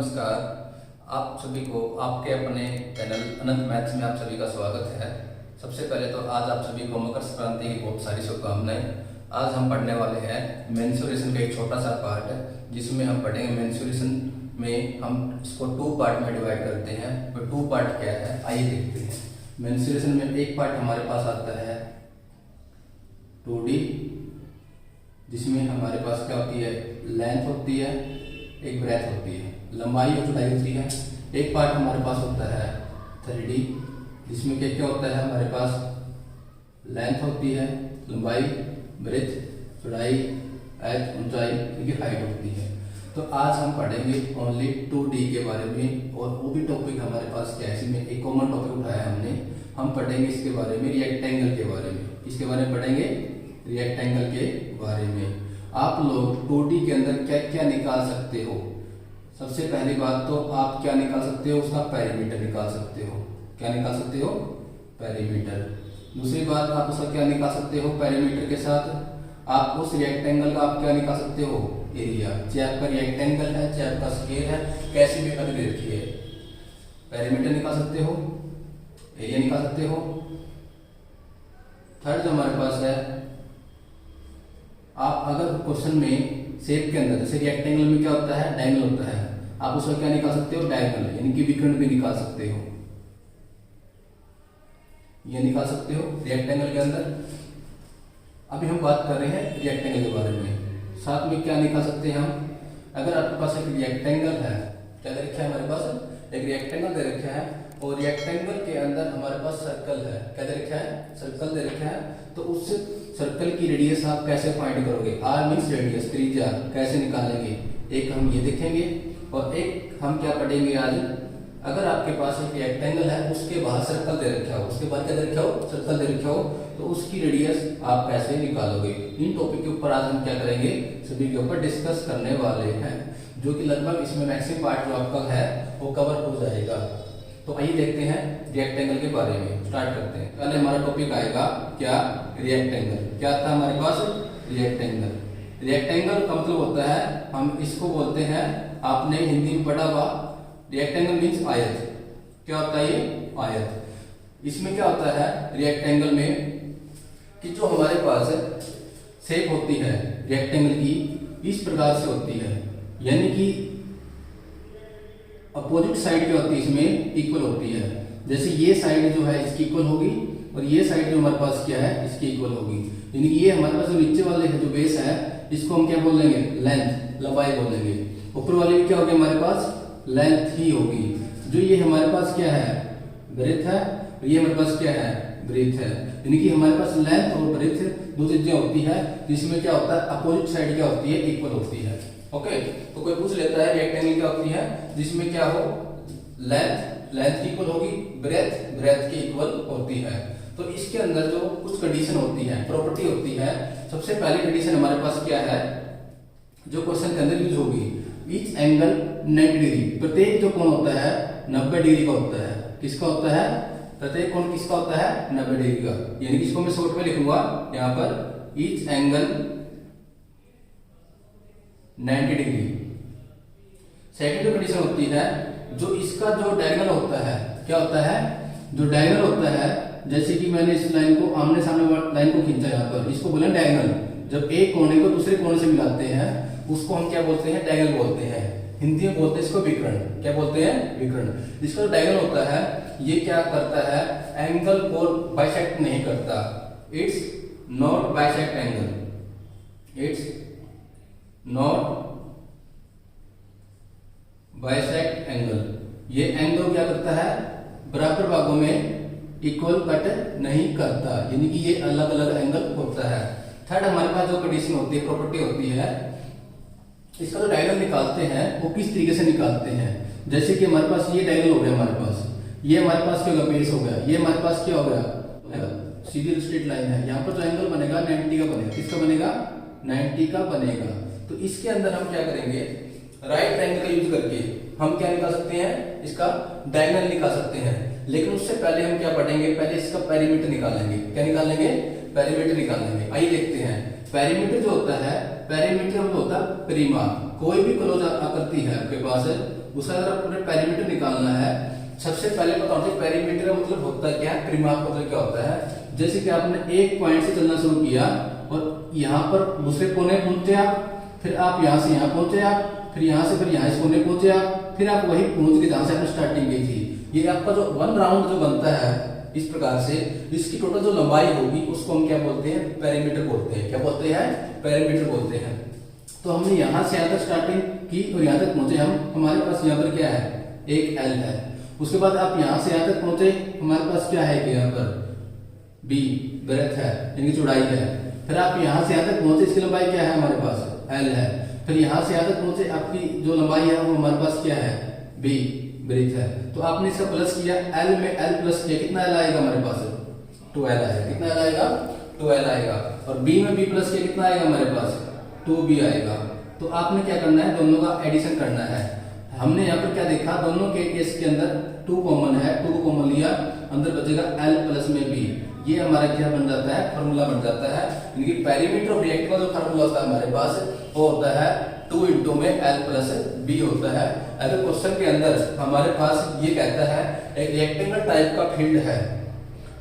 नमस्कार। आप सभी को आपके अपने चैनल अनंत मैथ्स में आप सभी का स्वागत है। सबसे पहले तो आज आप सभी को मकर संक्रांति की बहुत सारी शुभकामनाएं। आज हम पढ़ने वाले हैं मेंसुरेशन का एक छोटा सा पार्ट है, जिसमें हम पढ़ेंगे मेंसुरेशन में हम इसको 2 पार्ट में डिवाइड करते हैं। वो 2 पार्ट क्या है आइए देखते हैं। मेंसुरेशन में एक पार्ट हमारे पास आता है 2D, जिसमें हमारे पास क्या होती है, लेंथ होती है, एक ब्रेथ होती है, लंबाई और चौड़ाई होती है। एक पार्ट हमारे पास होता है 3D, जिसमें क्या क्या होता है, हमारे पास लेंथ होती है, लंबाई, ब्रेथ, चौड़ाई, एज, ऊंचाई, इनकी हाइट होती है। तो आज हम पढ़ेंगे ओनली 2D के बारे में, और वो भी टॉपिक हमारे पास क्या है, इसमें एक कॉमन टॉपिक उठाया हमने। हम पढ़ेंगे इसके बारे में रिएक्टेंगल के बारे में। इसके बारे में पढ़ेंगे रिएक्टेंगल के बारे में। आप लोग 2D के अंदर क्या क्या निकाल सकते हो? सबसे पहली बात तो आप क्या निकाल सकते हो, उसका पेरीमीटर निकाल सकते हो। क्या निकाल सकते हो? पेरीमीटर। दूसरी बात आप उसका क्या निकाल सकते हो, पेरीमीटर के साथ आप उस रिएक्टेंगल का आप क्या निकाल सकते हो, एरिया। चाहे आपका रिएक्टेंगल है, चाहे आपका स्क्वायर है, कैसी भी कभी रखिए, पेरीमीटर निकाल सकते हो, एरिया निकाल सकते हो। थर्ड जो हमारे पास है, आप अगर क्वेश्चन में शेप के अंदर, जैसे रेक्टेंगल में क्या होता है, डायगोनल होता है, आप उसका क्या निकाल सकते हो, डायगोनल, यानी कि विकर्ण भी निकाल सकते हो। ये निकाल सकते हो रेक्टेंगल के अंदर। अभी हम बात कर रहे हैं रेक्टेंगल के बारे में। साथ में क्या निकाल सकते हैं हम, अगर आपके पास एक रेक्टेंगल है, क्या दे रखा है हमारे पास, एक रेक्टेंगल दे रखा है, और रेक्टेंगल के अंदर हमारे पास सर्कल है, क्या दे रखा है, सर्कल दे रखा है। तो उस सर्कल की रेडियस आप कैसे फाइंड करोगे, आर मीन्स रेडियस, त्रिज्या कैसे निकालेंगे, एक हम ये देखेंगे। और एक हम क्या पढ़ेंगे आज, अगर आपके पास एक रेक्टेंगल है, उसके बाहर सर्कल दे रखा हो, उसके बाद क्या दे रखा हो, सर्कल दे रखा हो, तो उसकी रेडियस आप कैसे निकालोगे। इन टॉपिक के ऊपर आज हम क्या करेंगे, सभी के ऊपर डिस्कस करने वाले हैं, जो कि लगभग इसमें मैक्सिमम पार्ट जो आपका है वो कवर हो जाएगा। तो आइए देखते हैं रेक्टेंगल के बारे में, स्टार्ट करते हैं। पहले हमारा टॉपिक आएगा क्या, रेक्टेंगल। क्या था हमारे पास, रेक्टेंगल। रेक्टेंगल का मतलब होता है, हम इसको बोलते हैं, आपने हिंदी में पढ़ा हुआ, रेक्टेंगल मीन्स आयत। क्या होता है ये, आयत। इसमें क्या होता है रेक्टेंगल में, कि जो हमारे पास शेप होती है रेक्टेंगल की, इस प्रकार से होती है, यानी कि अपोजिट साइड क्या होती है, इसमें इक्वल होती है। जैसे ये साइड जो है इसकी इक्वल होगी, और ये साइड जो हमारे पास क्या है, इसकी इक्वल होगी। यानी कि ये हमारे पास जो नीचे वाले है, जो बेस है, इसको हम क्या बोलेंगे, लेंथ, लंबाई बोलेंगे। ऊपर वाले भी क्या होगी, हमारे पास लेंथ ही होगी। जो ये हमारे पास क्या है, ब्रेथ है, और ये हमारे पास क्या है, ब्रेथ है। यानी कि हमारे पास लेंथ और ब्रेथ दो चीजें होती है, जिसमें क्या होता है, अपोजिट साइड क्या होती है, इक्वल होती है। ओके, तो कोई पूछ लेता है रेक्टेंगल क्या होती है, जिसमें क्या हो, लेंथ की इक्वल होगी, ब्रेथ की इक्वल होती है। तो इसके अंदर जो कुछ कंडीशन होती है, प्रॉपर्टी होती है। सबसे पहली कंडीशन हमारे पास क्या है, जो क्वेश्चन के अंदर यूज होगी, ईच एंगल 90 डिग्री, प्रत्येक जो कोण होता है 90 डिग्री का होता है। किसका होता है, प्रत्येक कोण किसका होता है, 90 डिग्री का। यानी कि इसको मैं शॉर्ट में लिखूंगा यहाँ पर, each angle 90 degree. Second condition होती है, जो इसका जो डायगोनल होता है, क्या होता है, जो डायगोनल होता है, जैसे कि मैंने इस लाइन को, आमने सामने लाइन को खींचा यहाँ पर, इसको बोले डायगोनल। जब एक कोने को दूसरे कोने से मिलाते हैं, उसको हम क्या बोलते हैं, डायगोनल बोलते हैं। हिंदी में बोलते हैं इसको विकर्ण। क्या बोलते हैं, विकर्ण। जिसका डायगोनल होता है, ये क्या करता है, एंगल को बाइसेक्ट नहीं करता। It's not bisect angle, it's not bisect angle. ये एंगल क्या करता है, बराबर भागों में इक्वल कट नहीं करता, यानी कि ये अलग अलग एंगल होता है। थर्ड हमारे पास जो कंडीशन होती है, प्रॉपर्टी होती है, इसका जो डायगोनल निकालते हैं वो किस तरीके से निकालते हैं। जैसे कि हमारे पास ये डायगोनल हो गया, हमारे पास ये हमारे पास क्या होगा, बेस हो गया, ये हमारे पास क्या हो गया, सीधी स्ट्रेट लाइन है। यहाँ पर जो एंगल बनेगा 90 का बनेगा। किसका बनेगा, 90 का बनेगा। तो इसके अंदर हम क्या करेंगे, राइट एंगल का यूज करके हम क्या निकाल सकते हैं, इसका डायगोनल निकाल सकते हैं। लेकिन उससे पहले हम क्या पढ़ेंगे, पहले इसका पेरीमीटर निकालेंगे। क्या निकालेंगे, पेरीमीटर निकालेंगे। आइए देखते हैं। पेरीमीटर जो होता है, पेरीमीटर मतलब होता है परिमाप। कोई भी क्लोज आकृति है आपके पास उसका अगर अपने पेरीमीटर निकालना है, सबसे पहले पता होता है पेरीमीटर का मतलब होता है क्या है, परिमाप मतलब क्या होता है। जैसे कि आपने एक पॉइंट से चलना शुरू किया और यहाँ पर दूसरे कोने पहुंचे आप, फिर आप यहाँ से यहाँ पहुंचे आप, फिर यहाँ से फिर यहाँ इस कोने पहुंचे आप, फिर आप वही पहुंच के जहाँ से आपने स्टार्टिंग की थी। ये आपका जो वन राउंड जो बनता है इस प्रकार से, इसकी टोटल जो लंबाई होगी उसको हम क्या बोलते हैं, पेरीमीटर बोलते हैं। क्या बोलते हैं, पेरीमीटर बोलते हैं। तो हमने यहाँ से यहाँ तक स्टार्टिंग की और यहाँ तक पहुंचे हम, हमारे पास यहाँ पर क्या है, एक एल है। उसके बाद आप यहाँ से यहाँ तक पहुंचे, हमारे पास क्या है कि यहाँ पर बी ब्रेथ है, इनकी चौड़ाई है। फिर आप यहाँ से यहाँ तक पहुंचे, इसकी लंबाई क्या है, हमारे पास एल है। फिर यहाँ से यहाँ तक पहुंचे, आपकी जो लंबाई है वो हमारे पास क्या है, बी ब्रेथ है। तो आपने इसका प्लस किया, एल में एल प्लस किया, कितना एल आएगा हमारे पास, 2l आएगा। कितना एल आएगा, 2l आएगा। और बी में बी प्लस किया, कितना आएगा हमारे पास, 2b आएगा। तो आपने क्या करना है, दोनों का एडिशन करना है। हमने यहाँ पर क्या देखा, दोनों के केस के अंदर 2 कॉमन है, 2 को कॉमन लिया, अंदर बचेगा l प्लस में b। ये हमारा क्या बन जाता है, फॉर्मूला बन जाता है। इनकी पेरीमीटर ऑफ रिएक्टर का जो फॉर्मूला होता है हमारे पास, वो होता है 2 इंटू में l प्लस b होता है। अगर क्वेश्चन के अंदर हमारे पास ये कहता है एक रेक्टेंगल टाइप का फील्ड है,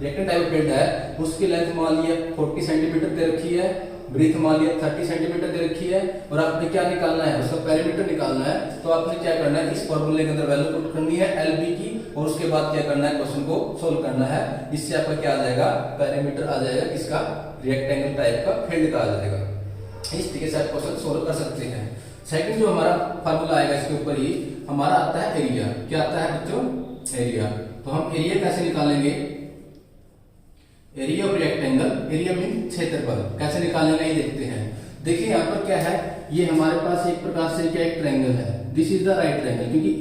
रेक्टेंगल टाइप फील्ड है, उसकी लेंथ मान लिया 40 सेंटीमीटर दे रखी है, ब्रीथ मान लिया 30 सेंटीमीटर दे रखी है, और आपने क्या निकालना है, उसका पेरीमीटर निकालना है। तो आपने क्या करना है, इस फॉर्मूले के अंदर वैल्यू पुट करनी है LB की, और उसके बाद क्या करना है, क्वेश्चन को सोल्व करना है। इससे आपका क्या आ जाएगा, पेरीमीटर आ जाएगा, इसका रेक्टेंगल टाइप का फील्ड का आ जाएगा। इस तरीके से आप क्वेश्चन सोल्व कर सकते हैं। सेकंड जो हमारा फार्मूला आएगा इसके ऊपर ही हमारा आता है एरिया। क्या आता है बच्चों, एरिया। तो हम एरिया कैसे निकालेंगे, area of rectangle, area mean क्षेत्रफल, कैसे निकालेंगे ये देखते हैं। देखिए यहाँ पर क्या है, ये हमारे पास एक प्रकार से क्या एक ट्रायंगल है, this is the right triangle, क्योंकि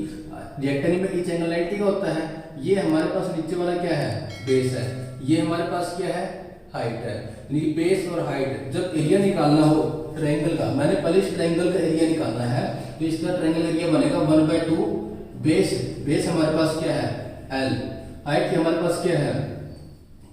रेक्टेंगल में ईच एंगल 90 का होता है। ये हमारे पास नीचे वाला क्या है, बेस है, ये हमारे पास क्या है, हाइट है। यानी बेस और हाइट, जब एरिया निकालना हो ट्रायंगल का, मैंने पहले इस ट्रायंगल का एरिया निकालना है, तो इसका ट्रायंगल एरिया बनेगा 1/2 बेस, बेस हमारे पास क्या है L, हाइट हमारे पास क्या है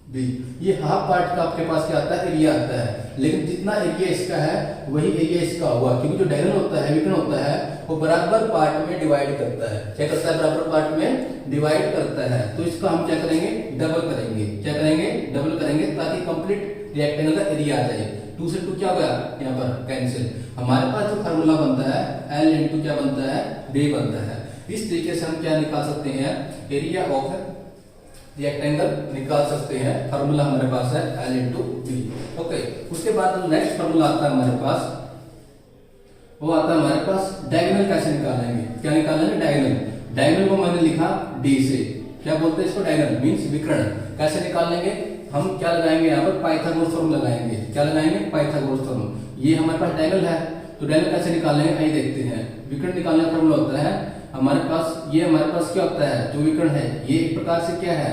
B। ये हाफ पार्ट का आपके पास क्या आता है, एरिया आता है। लेकिन जितना एरिया इसका है वही एरिया इसका होगा, क्योंकि जो डायगोनल होता है, विकर्ण होता है, वो बराबर पार्ट में डिवाइड करता है। क्या करता है, बराबर पार्ट में डिवाइड करता है। तो इसका हम क्या करेंगे, डबल करेंगे। क्या करेंगे, डबल करेंगे, ताकि कंप्लीट रेक्टेंगल का एरिया आ जाए। 2 से 2 क्या हो गया, यहाँ पर कैंसिल। हमारे पास जो फार्मूला बनता है L इंटू क्या बनता है, B बनता है। इस तरीके से हम क्या निकाल सकते हैं, एरिया ऑफ रेक्टेंगल निकाल सकते हैं। फार्मूला हमारे पास है L इंटू B। ओके, उसके बाद नेक्स्ट फार्मूला आता है हमारे पास, वो आता है हमारे पास डायगोनल कैसे निकालेंगे। क्या निकालेंगे, डायगोनल। डायगोनल को मैंने लिखा D से, क्या बोलते हैं इसको, डायगोनल मींस विकर्ण। कैसे निकालेंगे, हम क्या लगाएंगे यहाँ पर, पाइथागोरस थ्योरम लगाएंगे। क्या लगाएंगे, पाइथागोरस थ्योरम। ये हमारे पास डायगोनल है, तो डायगोनल कैसे निकालेंगे आइए देखते हैं। विकर्ण निकालने का फार्मूला होता है हमारे पास, ये हमारे पास क्या होता है, जो विकर्ण है ये एक प्रकार से क्या है,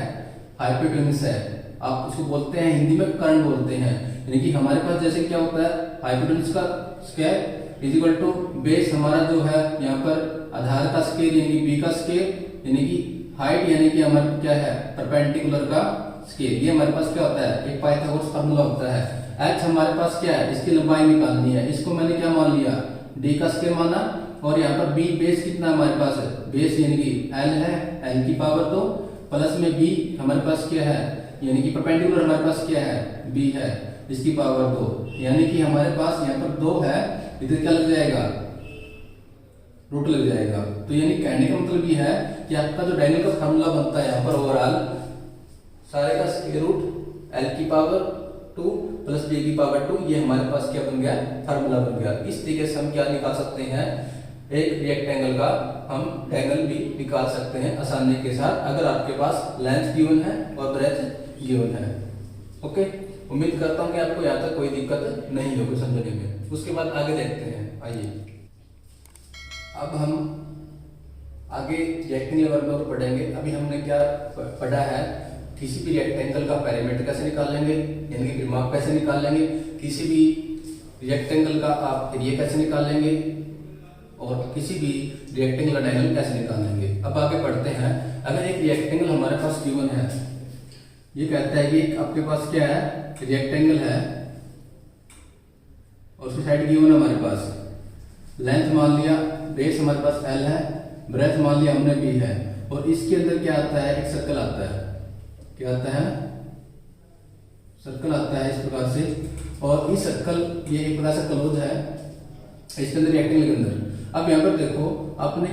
हाइपोटेन्यूस है। आप उसको बोलते हैं हिंदी में कर्ण बोलते हैं। यानी कि हमारे पास जैसे क्या होता है, हाइपोटेन्यूस का square is equal to base हमारा जो है यहाँ पर आधार का स्क्वायर यानी बी का स्क्वायर, यानी कि हाइट यानी कि हमारा क्या है, परपेंडिकुलर का स्क्वायर। ये हमारे पास क्या होता है, एक पाइथागोरस फार्मूला होता है। h हमारे पास क्या है, इसकी लंबाई निकालनी है, इसको मैंने क्या मान लिया, d का स्क्वायर माना। और यहाँ पर b बेस कितना हमारे पास है, बेस यानी कि l है, l की पावर 2 प्लस में b हमारे पास क्या है, यानी कि परपेंडिकुलर हमारे पास क्या है, b है, इसकी पावर 2, यानी कि हमारे पास यहाँ पर 2 है, इधर क्या लग जाएगा, रूट लग जाएगा। तो यानी कहने का मतलब ये है कि आपका जो डायगोनल का फार्मूला बनता है यहाँ पर ओवरऑल सारे का स्क्वायर रूट l की पावर 2 प्लस j की पावर 2, ये हमारे पास क्या बन गया, फार्मूला बन गया। इस तरीके से हम क्या निकाल सकते हैं, एक रेक्टेंगल का हम डायगोनल भी निकाल सकते हैं आसानी के साथ, अगर आपके पास लेंथ गिवन है और ब्रेथ गिवन है। ओके, उम्मीद करता हूँ कि आपको यहाँ तक कोई दिक्कत नहीं होगी समझने में। उसके बाद आगे देखते हैं। आइए अब हम आगे रेक्टेंगल वर्ग को पढ़ेंगे। अभी हमने क्या पढ़ा है, किसी भी रेक्टेंगल का पेरीमीटर कैसे निकालेंगे, यानी कि परिमाप कैसे निकालेंगे, किसी भी रेक्टेंगल का आप एरिया कैसे निकालेंगे, और किसी भी रेक्टेंगल का डायगोनल कैसे निकालेंगे। अब आगे पढ़ते हैं। अगर एक रेक्टेंगल हमारे पास गिवन है, ये कहता है कि आपके पास क्या है, रेक्टेंगल है और उसकी साइड गिवन है हमारे पास, लेंथ मान लिया बेस हमारे पास एल है, ब्रेथ मान लिया हमने बी है, और इसके अंदर क्या आता है, एक सर्कल आता है, क्या आता है, सर्कल आता है इस प्रकार से, और इस सर्कल ये एक प्रकार से क्लोज है इसके अंदर रेक्टेंगल के अंदर। अब यहाँ पर देखो आपने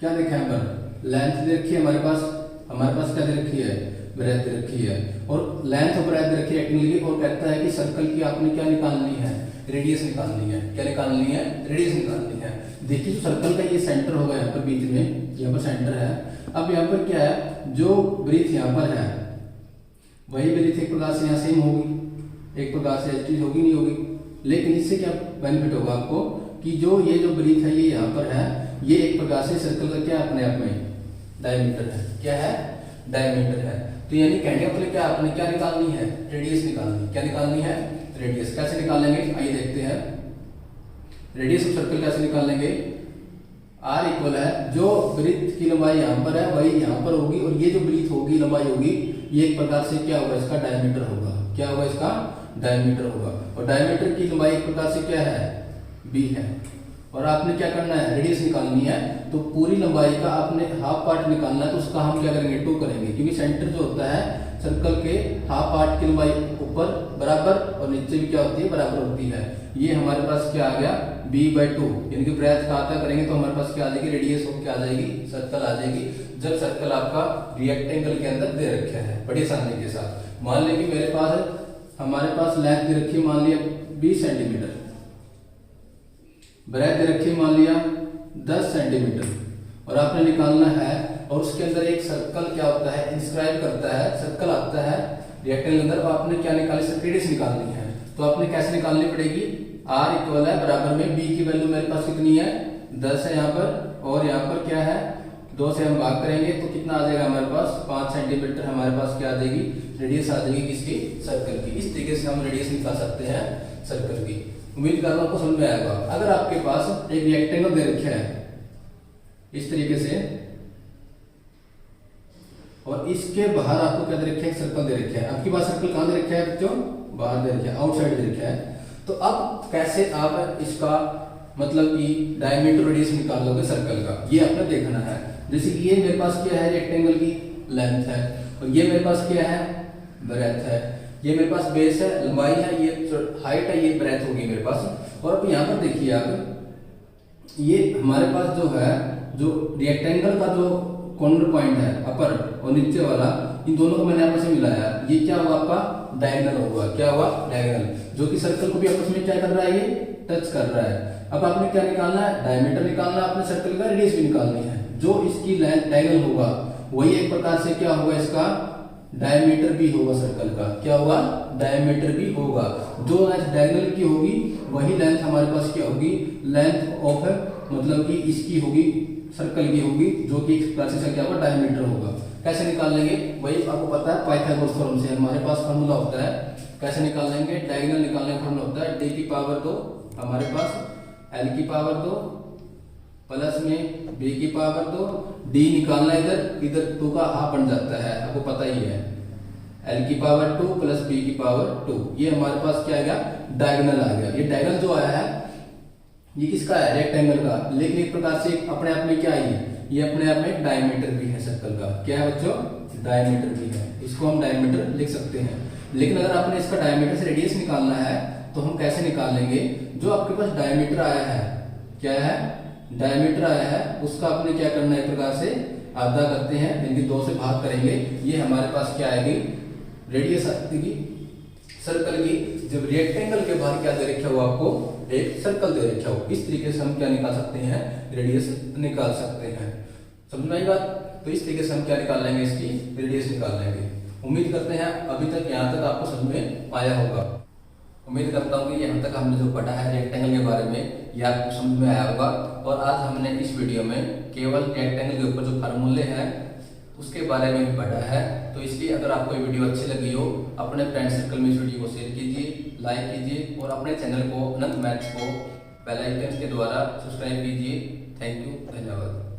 क्या देखा है, पर लेंथ दे रखी है हमारे पास क्या दे रखी है, ब्रेथ दे रखी है, और लेंथ और ब्रेथ दे रखी है रेक्टेंगल की, और कहता है कि सर्कल की आपने क्या निकालनी है, रेडियस निकालनी है, क्या निकालनी है, रेडियस निकालनी है। देखिए जो सर्कल का ये सेंटर होगा यहाँ पर बीच में, यहाँ पर सेंटर है। अब यहाँ पर क्या है, जो ब्रीथ यहाँ पर है वही ब्रीथ एक प्रकार से यहाँ सेम होगी, एक प्रकार से एच होगी नहीं होगी, लेकिन इससे क्या बेनिफिट होगा आपको कि जो ब्रीथ है ये यहाँ पर है, ये एक प्रकार से सर्कल का क्या अपने आप में डायमीटर है, क्या है, डायमीटर है। तो यानी कहने का मतलब क्या, आपने क्या निकालनी है, रेडियस निकालनी, क्या निकालनी है, रेडियस। कैसे निकालेंगे आइए देखते हैं, रेडियस ऑफ सर्कल कैसे निकालेंगे। आर इक्वल है जो ब्रीथ की लंबाई यहाँ पर है वही यहाँ पर होगी, और ये जो ब्रीथ होगी लंबाई होगी ये एक प्रकार से क्या होगा, इसका डायमीटर होगा, क्या होगा, इसका डायमीटर होगा। और डायमीटर की लंबाई एक प्रकार से क्या है, बी है, और आपने क्या करना है, रेडियस निकालनी है। तो पूरी लंबाई का आपने हाफ पार्ट निकालना है, तो उसका हम क्या करेंगे, 2 करेंगे, क्योंकि सेंटर जो होता है सर्कल के हाफ पार्ट की लंबाई ऊपर बराबर और नीचे भी क्या होती है, बराबर होती है। ये हमारे पास क्या आ गया, b/2, यानी कि ब्रेथ का आता करेंगे तो हमारे पास क्या आ जाएगी, रेडियस ऑफ क्या आ जाएगी, सर्कल आ जाएगी, जब सर्कल आपका रेक्टेंगल के अंदर दे रखा है बड़ी आसानी के साथ। मान लें कि मेरे पास हमारे पास लेंथ दे रखी है मान लिया 20 सेंटीमीटर, ब्रेथ दे रखी है मान लिया 10 सेंटीमीटर, और आपने निकालना है, और उसके अंदर एक सर्कल क्या होता है, इंस्क्राइब करता है, सर्कल आता है रेक्टेंगल के अंदर, और आपने क्या निकाली, रेडियस निकालनी है। तो आपने कैसे निकालनी पड़ेगी, r इक्वल है बराबर में b की वैल्यू मेरे पास कितनी है, 10 है यहाँ पर, और यहाँ पर क्या है, 2 से हम भाग करेंगे तो कितना आ जाएगा हमारे पास, 5 सेंटीमीटर हमारे पास क्या आ जाएगी, रेडियस आ जाएगी किसकी, सर्कल की। इस तरीके से हम रेडियस निकाल सकते हैं सर्कल की। उम्मीद करता हूं आपको समझ में आएगा। अगर आपके पास एक रेक्टेंगल दे रखा है इस तरीके से, और इसके बाहर आपको क्या दे रखा है, सर्कल दे रखा है, आपके पास सर्कल कहां दे रखा है बच्चों, बाहर दे रखा है, आउटसाइड दे रखा है। तो अब कैसे आप इसका मतलब कि डायमीटर रेडियस निकाल लोगे सर्कल का, ये आपने देखना है। जैसे कि ये मेरे पास क्या है, रेक्टेंगल की लेंथ है, और ये मेरे पास क्या है, ब्रेथ है, ये मेरे पास बेस है, लंबाई है, ये हाइट है, ये ब्रेथ होगी मेरे पास। और अब यहाँ पर देखिए आप, ये हमारे पास जो है, जो रेक्टेंगल का जो कॉर्नर पॉइंट है अपर और नीचे वाला, इन दोनों को मैंने आपस में मिलाया, ये क्या हुआ, आपका डायगोनल होगा, क्या हुआ, डायगोनल, जो कि सर्कल को भी आपस में क्या कर रहा है, ये टच कर रहा है। अब आपने क्या निकालना है, डायमीटर निकालना है, आपने सर्कल का रेडियस भी निकालनी है। जो इसकी लेंथ डायगोनल होगा वही एक प्रकार से क्या होगा, इसका डायमीटर भी होगा सर्कल का, क्या होगा, डायमीटर भी होगा। जो लेंथ डायगोनल की होगी वही लेंथ हमारे पास क्या होगी, लेंथ ऑफ मतलब कि इसकी होगी, सर्कल की होगी, जो कि एक प्रकार से क्या होगा, डायमीटर होगा। कैसे निकाल लेंगे, वही आपको पता है, पाइथागोरस थ्योरम से हमारे पास फार्मूला होता है। कैसे निकाल लेंगे, डायगोनल निकालने का फार्मूला होता है, d की पावर 2 हमारे पास l की पावर 2 प्लस में b की पावर 2, d निकालना इधर 2 का हाफ बन जाता है, आपको पता ही है, l की पावर 2 प्लस b की पावर 2, ये हमारे पास क्या आ गया, डायगोनल आ गया। ये डायगोनल जो आया है ये किसका है, रेक्टेंगल का, लेकिन एक प्रकार से अपने आप में क्या है, ये अपने आप में डायमीटर भी है सर्कल का, क्या है बच्चों, डायमीटर भी है, इसको हम डायमीटर लिख सकते हैं। लेकिन अगर आपने इसका डायमीटर से रेडियस निकालना है तो हम कैसे निकाल लेंगे, जो आपके पास डायमीटर आया है, क्या है, डायमीटर आया है, उसका आपने क्या करना है, एक प्रकार से आधा करते हैं, यानी कि 2 से भाग करेंगे, ये हमारे पास क्या आएगी, रेडियस आएगी सर्कल की। जब रेक्टेंगल के बाहर क्या दे रखा हो, आपको एक सर्कल दे रखा हो, इस तरीके से हम क्या निकाल सकते हैं, रेडियस निकाल सकते हैं। समझ में आई बात। तो इस तरीके से हम क्या निकाल लेंगे, इसकी रेडियस निकाल लेंगे। उम्मीद करते हैं अभी तक यहाँ तक आपको समझ में आया होगा। उम्मीद करता हूँ कि यहाँ तक हमने जो पढ़ा है रेक्टेंगल के बारे में ये आपको समझ में आया होगा। और आज हमने इस वीडियो में केवल रेक्टेंगल के ऊपर जो फार्मूले हैं उसके बारे में भी पढ़ा है। तो इसलिए अगर आपको ये वीडियो अच्छी लगी हो, अपने फ्रेंड सर्कल में इस वीडियो को शेयर कीजिए, लाइक कीजिए, और अपने चैनल को अनंत मैथ्स को बेल आइकन के द्वारा सब्सक्राइब कीजिए। थैंक यू, धन्यवाद।